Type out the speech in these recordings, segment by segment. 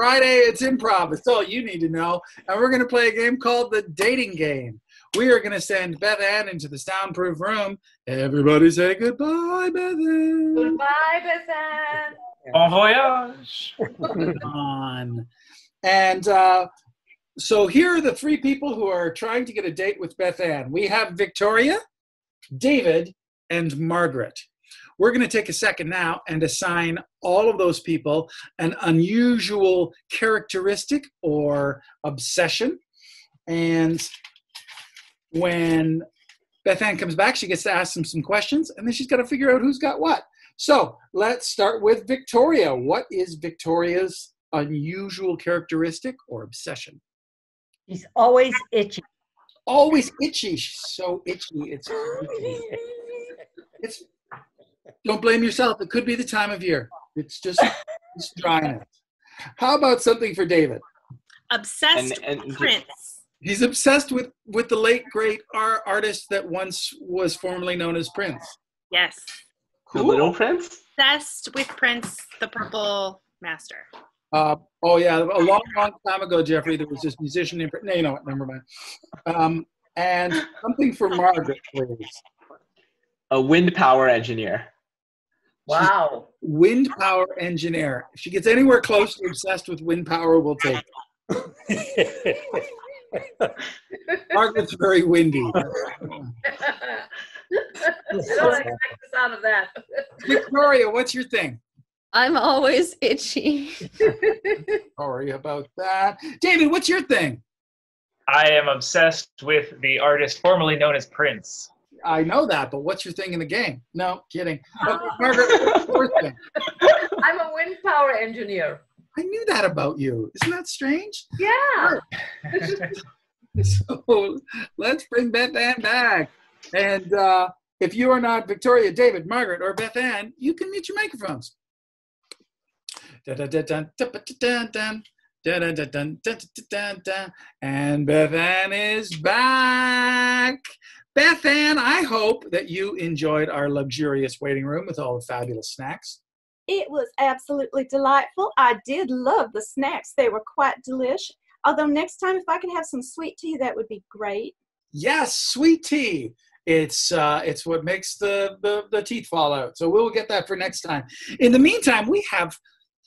Friday, it's improv. It's all you need to know. And we're going to play a game called the Dating Game. We are going to send Beth Ann into the soundproof room. Everybody say goodbye, Beth Ann. Goodbye, Beth Ann. Bon voyage. On. And so here are the three people who are trying to get a date with Beth Ann. We have Victoria, David, and Margaret. We're going to take a second now and assign all of those people an unusual characteristic or obsession. And when Beth Ann comes back, she gets to ask them some questions, and then she's got to figure out who's got what. So let's start with Victoria. What is Victoria's unusual characteristic or obsession? He's always itchy. Always itchy. She's so itchy. It's don't blame yourself. It could be the time of year. It's just dryness. How about something for David? Obsessed with Prince. He's obsessed with the late, great artist that once was formerly known as Prince. Yes. The Little Prince? Obsessed with Prince, the Purple Master. Oh, yeah. A long, long time ago, Jeffrey, there was this musician named Prince. No, you know what? Never mind. And something for Margaret, please. A wind power engineer. Wow. Wind power engineer. If she gets anywhere close to obsessed with wind power, we'll take it. Margaret's very windy. I don't expect the sound of that. Victoria, what's your thing? I'm always itchy. Sorry about that. David, what's your thing? I am obsessed with the artist formerly known as Prince. I know that, but what's your thing in the game? No, kidding. Okay, Margaret, what's your thing? I'm a wind power engineer. I knew that about you. Isn't that strange? Yeah. So let's bring Beth Ann back. And if you are not Victoria, David, Margaret, or Beth Ann, you can mute your microphones. And Beth Ann is back. Beth Ann, I hope that you enjoyed our luxurious waiting room with all the fabulous snacks. It was absolutely delightful. I did love the snacks. They were quite delish. Although next time, if I can have some sweet tea, that would be great. Yes, sweet tea. It's what makes the teeth fall out. So we'll get that for next time. In the meantime, we have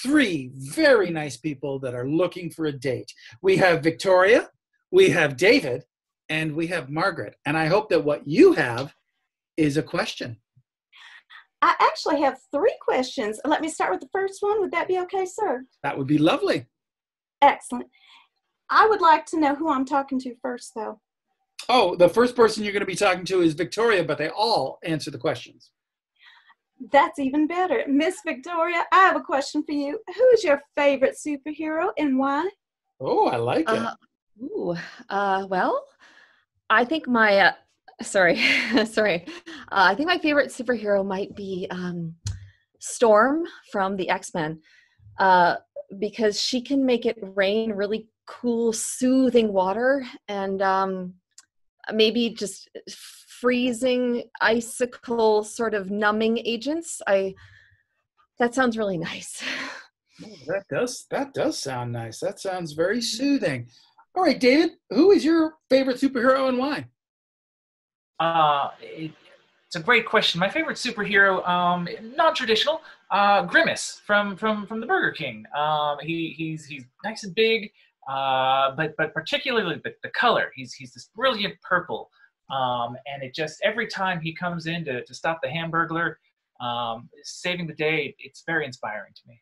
three very nice people that are looking for a date. We have Victoria, we have David, and we have Margaret. And I hope that what you have is a question. I actually have three questions. Let me start with the first one. Would that be okay, sir? That would be lovely. Excellent. I would like to know who I'm talking to first, though. Oh, the first person you're going to be talking to is Victoria, but they all answer the questions. That's even better. Miss Victoria, I have a question for you. Who is your favorite superhero and why? Oh, I like it. Well, I think my I think my favorite superhero might be Storm from the X-Men, because she can make it rain really cool, soothing water, and maybe just freezing icicle sort of numbing agents. That sounds really nice. Oh, that does sound nice. That sounds very soothing. All right, David, who is your favorite superhero and why? It's a great question. My favorite superhero, non-traditional, Grimace from the Burger King. He's nice and big, but particularly the color. He's this brilliant purple, and it just every time he comes in to stop the Hamburglar, saving the day, it's very inspiring to me.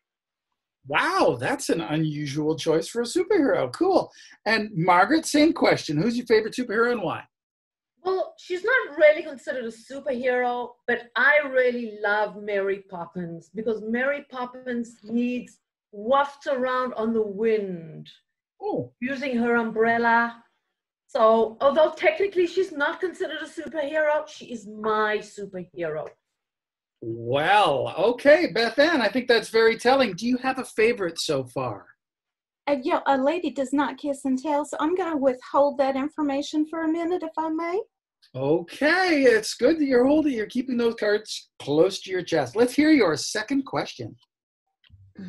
Wow, that's an unusual choice for a superhero. Cool. And Margaret, same question. Who's your favorite superhero and why? Well, she's not really considered a superhero, but I really love Mary Poppins because Mary Poppins needs wafts around on the wind, using her umbrella. So, although technically she's not considered a superhero, she is my superhero. Well, okay, Beth Ann, I think that's very telling. Do you have a favorite so far? Yeah, a lady does not kiss and tell, so I'm going to withhold that information for a minute, if I may. Okay, it's good that you're keeping those cards close to your chest. Let's hear your second question.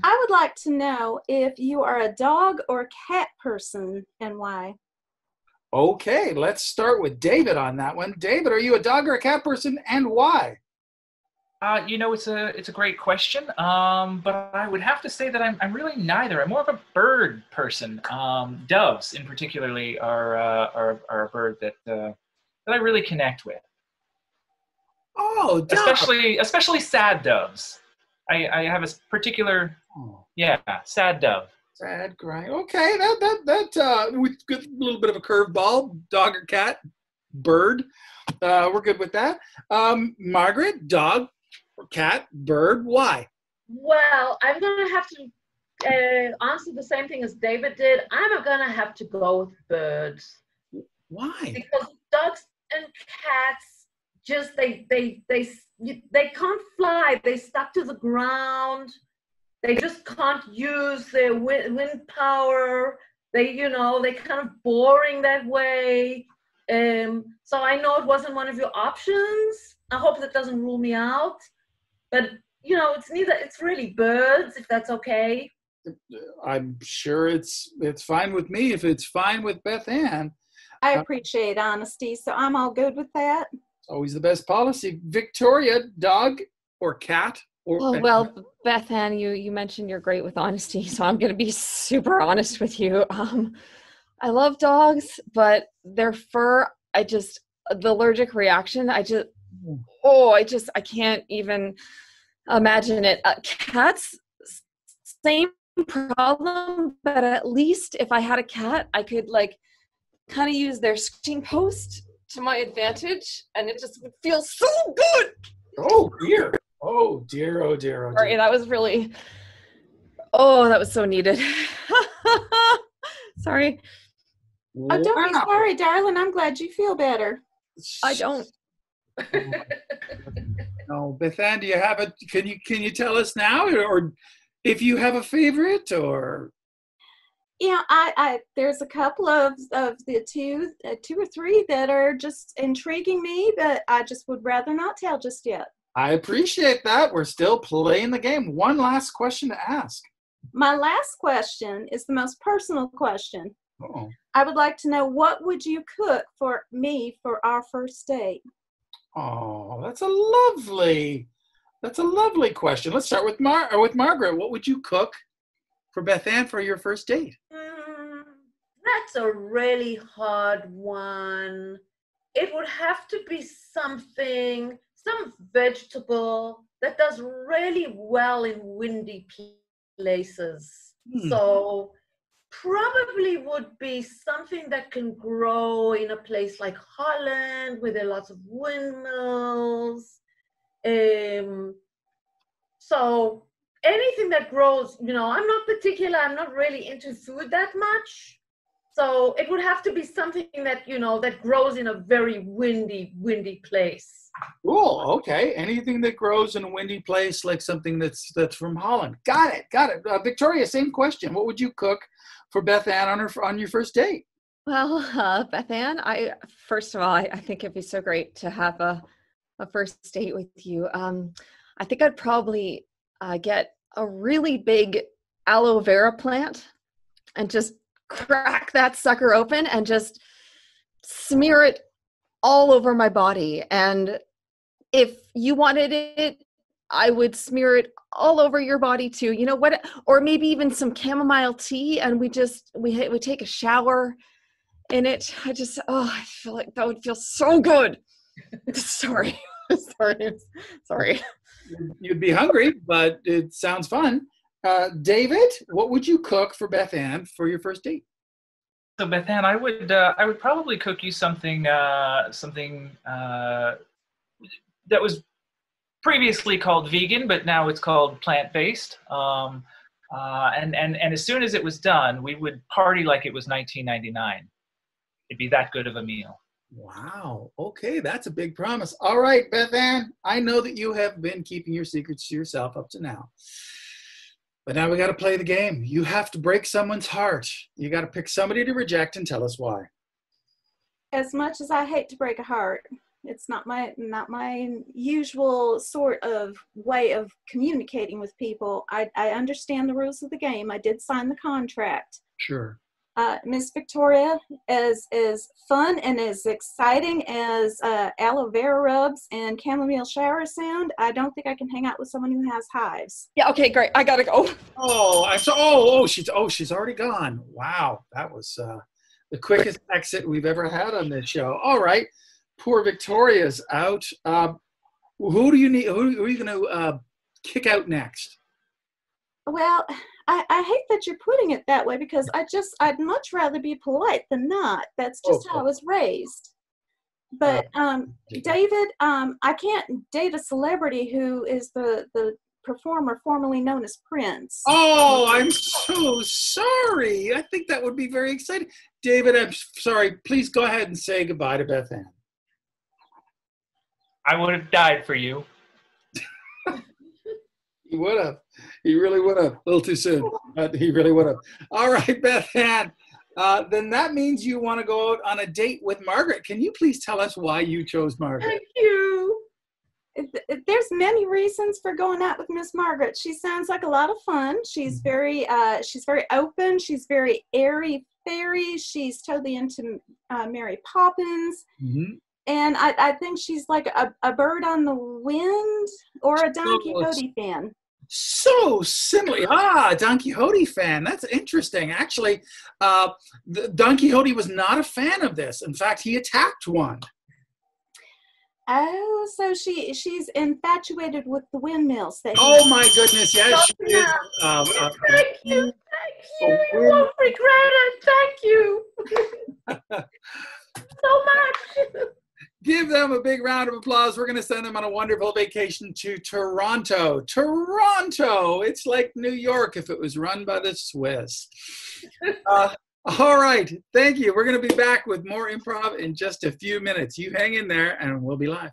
I would like to know if you are a dog or cat person and why. Okay, let's start with David on that one. David, are you a dog or a cat person, and why? It's a great question. But I would have to say that I'm really neither. I'm more of a bird person. Doves, in particularly, are a bird that I really connect with. Oh, dog. Especially sad doves. I have a particular sad dove. Sad crying. Okay, with a little bit of a curveball, dog or cat, bird. We're good with that. Margaret, dog or cat, bird. Why? Well, I'm going to have to answer the same thing as David did. I'm going to have to go with birds. Why? Because dogs and cats just they can't fly. They stuck to the ground. They just can't use their wind power. They kind of boring that way. So I know it wasn't one of your options. I hope that doesn't rule me out. But it's neither. It's really birds, if that's okay. I'm sure it's fine with me if it's fine with Beth Ann. I appreciate honesty, so I'm all good with that. It's always the best policy. Victoria, dog or cat? Well, Beth Ann, you mentioned you're great with honesty, so I'm going to be super honest with you. I love dogs, but their fur, the allergic reaction, I can't even imagine it. Cats, same problem, but at least if I had a cat, I could kind of use their scratching post to my advantage, and it just would feel so good. Oh dear. Oh dear. Oh dear. Oh dear. Sorry, that was really. Oh, that was so needed. Sorry. Oh, don't be sorry, darling. I'm glad you feel better. I don't. No, Beth Ann, do you have a? Can you tell us now, or if you have a favorite, or? Yeah, I there's a couple of the two or three that are just intriguing me, but I just would rather not tell just yet. I appreciate that. We're still playing the game. One last question to ask. My last question is the most personal question. Uh-oh. I would like to know, what would you cook for me for our first date? Oh, that's a lovely question. Let's start with Margaret. What would you cook for Beth Ann for your first date? That's a really hard one. It would have to be some vegetable that does really well in windy places. So probably would be something that can grow in a place like Holland, where there are lots of windmills. So anything that grows, I'm not particular, I'm not really into food that much. So it would have to be something that, that grows in a very windy place. Cool. Okay. Anything that grows in a windy place, like something that's from Holland. Got it. Victoria, same question. What would you cook for Beth Ann on your first date? Well, Beth Ann, first of all, I think it'd be so great to have a first date with you. I think I'd probably get a really big aloe vera plant and just crack that sucker open and just smear it all over my body. And if you wanted it, I would smear it all over your body too. You know what? Or maybe even some chamomile tea, and we take a shower in it. I feel like that would feel so good. Sorry. You'd be hungry, but it sounds fun. David, what would you cook for Beth Ann for your first date? So Beth Ann, I would probably cook you something that was previously called vegan, but now it's called plant-based. And as soon as it was done, we would party like it was 1999. It'd be that good of a meal. Wow. Okay, that's a big promise. All right, Beth Ann, I know that you have been keeping your secrets to yourself up to now. But now we got to play the game. You have to break someone's heart. You got to pick somebody to reject and tell us why. As much as I hate to break a heart, It's not my usual sort of way of communicating with people. I understand the rules of the game. I did sign the contract. Sure. Miss Victoria, as fun and as exciting as aloe vera rubs and chamomile shower sound, I don't think I can hang out with someone who has hives. Yeah, okay, great. I gotta go. She's already gone. Wow, that was the quickest exit we've ever had on this show. All right, poor Victoria's out. Who do you need? Who are you going to kick out next? Well, I hate that you're putting it that way because I'd much rather be polite than not. That's just how I was raised. But David, I can't date a celebrity who is the performer formerly known as Prince. Oh, I'm so sorry. I think that would be very exciting. David, I'm sorry. Please go ahead and say goodbye to Beth Ann. I would have died for you. He would have. He really would have. A little too soon, but he really would have. All right, Beth Ann. Then that means you want to go out on a date with Margaret. Can you please tell us why you chose Margaret? Thank you. There's many reasons for going out with Miss Margaret. She sounds like a lot of fun. She's very open. She's very airy fairy. She's totally into Mary Poppins. Mm-hmm. And I think she's like a bird on the wind or a Don Quixote fan. So similar. Don Quixote fan. That's interesting. Actually, Don Quixote was not a fan of this. In fact, he attacked one. Oh, so she's infatuated with the windmills. Oh my goodness, yes, she is. Thank you. You won't regret it. Thank you. So much. Give them a big round of applause. We're going to send them on a wonderful vacation to Toronto. Toronto! It's like New York if it was run by the Swiss. All right. Thank you. We're going to be back with more improv in just a few minutes. You hang in there and we'll be live.